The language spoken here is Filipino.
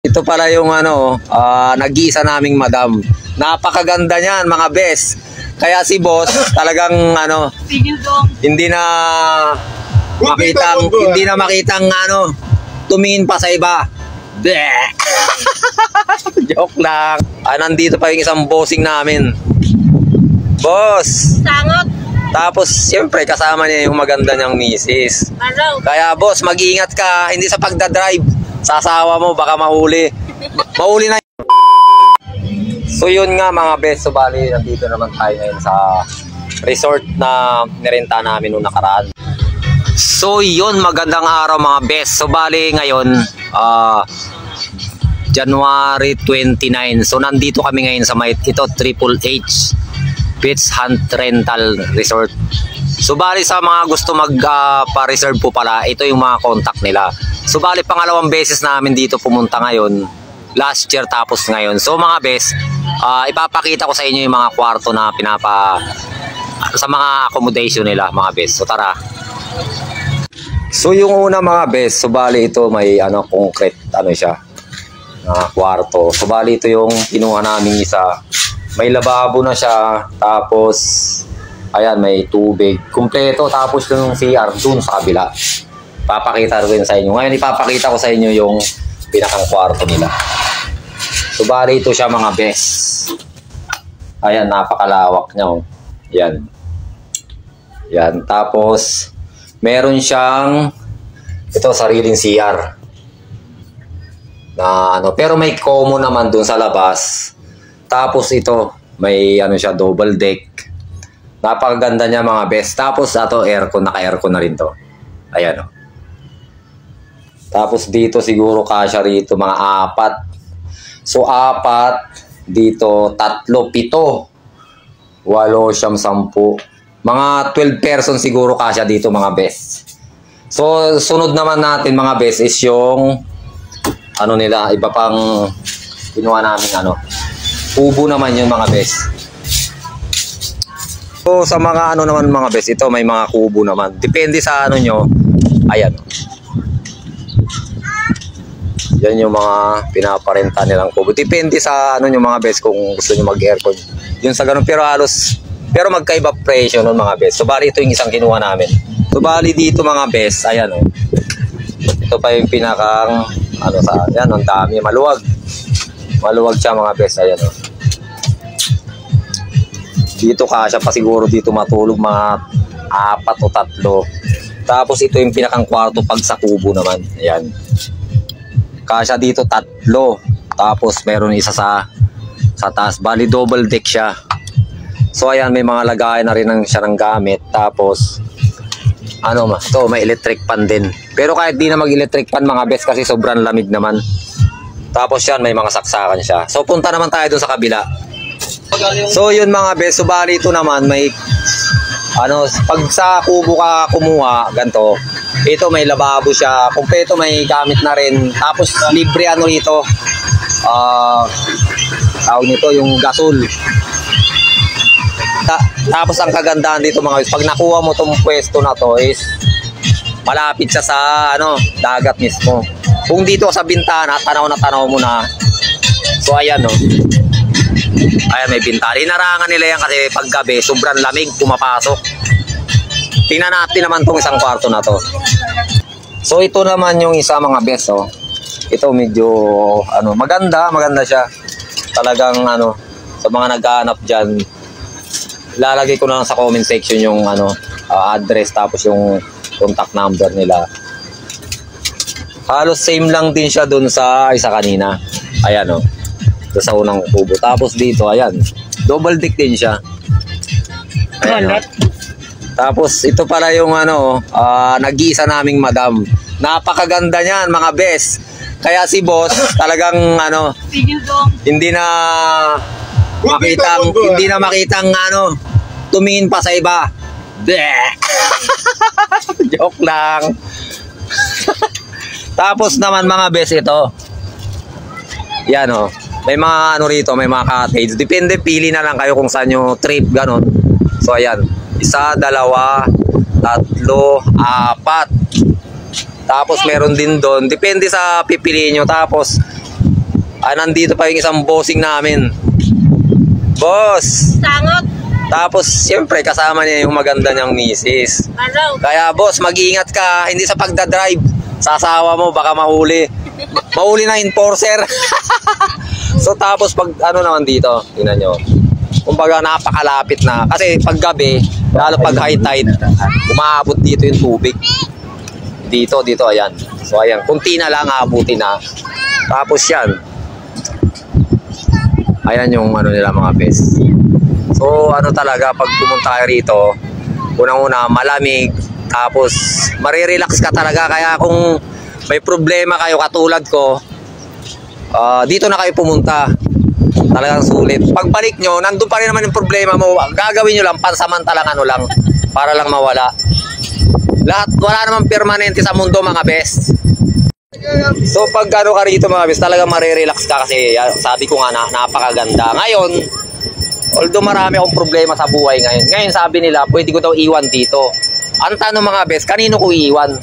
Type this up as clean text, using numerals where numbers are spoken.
Ito pala yung nag-iisa naming madam. Napakaganda niyan mga bes. Kaya si boss talagang hindi na makitang tumingin pa sa iba. Joke lang. Nandito pa yung isang bossing namin. Boss. Sangot. Tapos siyempre kasama niya yung maganda niyang misis. Kaya boss, mag-iingat ka, hindi sa pagdadrive. Sasawa mo, baka mahuli. Mahuli na. So yun nga mga best, so bali nandito naman tayo ngayon sa resort na nirenta namin noong nakaraan. So yun, magandang araw mga best. So bali ngayon January 29. So nandito kami ngayon sa Triple H Beach Hunt Rental Resort. So bali sa mga gusto pa-reserve po pala, ito yung mga contact nila. So bali pangalawang beses namin dito pumunta ngayon, last year tapos ngayon. So mga bes, ipapakita ko sa inyo yung mga kwarto na sa mga accommodation nila mga bes. So tara. So yung una mga bes, so bali ito may concrete siya na kwarto. So bali ito yung kinuha namin isa. May lababo na siya, tapos ayan, may tubig kumpleto, tapos yung CR dun sa kabila. Papakita ko yun sa inyo. Ngayon ipapakita ko sa inyo yung pinakang kwarto nila. So bali ito siya mga best. Ayan, napakalawak niya oh. Yan. Yan. Tapos meron siyang sariling CR. Na pero may common naman dun sa labas. Tapos ito, may siya, double deck. Napakaganda niya mga best. Tapos aircon, naka-aircon na rin to. Ayan oh. Tapos dito siguro kasya rito mga 4. So 4, dito 3, 7, 8, 9, 10. Mga 12 person siguro kasya dito mga best. So sunod naman natin mga best is yung nila, iba pang kinuha namin kubo naman yun mga best. So sa mga naman mga best, ito may mga kubo naman. Depende sa nyo. Ayan. Yan yung mga pinaparenta nilang kubo. Depende sa yung mga best kung gusto nyo mag-aircon. Yun sa ganun. Pero magkaiba presyo nun mga best. So bali ito yung isang kinuha namin. So bali dito mga best. Ayan o. Ito pa yung pinakang yan, ang dami. Maluwag. Maluwag siya mga best. Ayan o. Dito kasya pa siguro dito matulog mga 4 o 3. Tapos ito yung pinakang kwarto pag sa kubo naman. Ayan. Kasya dito 3. Tapos meron isa sa taas. Bali double deck siya. So ayan, may mga lagayan na rin siya ng gamit. Tapos ito may electric fan din. Pero kahit di na mag-electric fan mga best kasi sobrang lamig naman. Tapos yan, may mga saksakan siya. So punta naman tayo dun sa kabila. So yun mga best, so bali ito naman may pag sa kubo ka kumuha ganito, ito may lababo siya, kumpleto, may gamit na rin. Tapos libre rito tawag nito yung gasol. Tapos ang kagandahan dito mga best, pag nakuha mo tong pwesto na to is malapit siya sa dagat mismo. Kung dito sa bintana, tanaw na tanaw mo na. So ayan ayan, may bintana. Inarangan nila yan kasi pag gabi, sobrang lamig, pumapasok. Tingnan natin naman tong isang kwarto na to. So ito naman yung isa mga best Ito medyo maganda siya. Talagang sa mga naghahanap dyan, lalagay ko na lang sa comment section yung address, tapos yung contact number nila. Halos same lang din siya dun sa isa kanina. Ayan doon sa unang kubo. Tapos dito, ayan, double deck din siya. Ayan, tapos ito pala yung nag-iisa naming madam. Napakaganda niyan mga best. Kaya si boss talagang hindi na makitang tumingin pa sa iba. Joke lang. Tapos naman mga best, ito yan may mga rito, may mga cottage. Depende, pili na lang kayo kung saan nyo trip, ganon. So ayan, 1, 2, 3, 4. Tapos meron din doon, depende sa pipiliin nyo. Tapos Nandito pa yung isang bossing namin. Boss! Sangot. Tapos, siyempre, kasama niya yung maganda niyang misis. Hello. Kaya, boss, mag-iingat ka. Hindi sa pagdadrive. Sasawa mo, baka mahuli. Mahuli na enforcer. So, tapos, pag ano naman dito, tingnan nyo. Kumbaga, napakalapit na. Kasi, pag gabi, lalo pag high tide, umaabot dito yung tubig. Dito, ayan. So, ayan. Kunti na lang, aabutin na. Tapos, yan. Ayan yung ano nila mga best. So, ano talaga, pag pumunta kayo rito, unang-una, malamig. Tapos, marirelax ka talaga. Kaya kung may problema kayo katulad ko, dito na kayo pumunta. Talagang sulit. Pagbalik nyo, nandun pa rin naman yung problema mo. Gagawin nyo lang, pansamantalang ano lang, para lang mawala. Lahat, wala namang permanente sa mundo mga best. So pag ano ka rito mga best, talagang marirelax ka kasi sabi ko nga napakaganda. Ngayon, although marami akong problema sa buhay ngayon, sabi nila, pwede ko daw iwan dito. Ang tanong mga best, kanino ko iwan?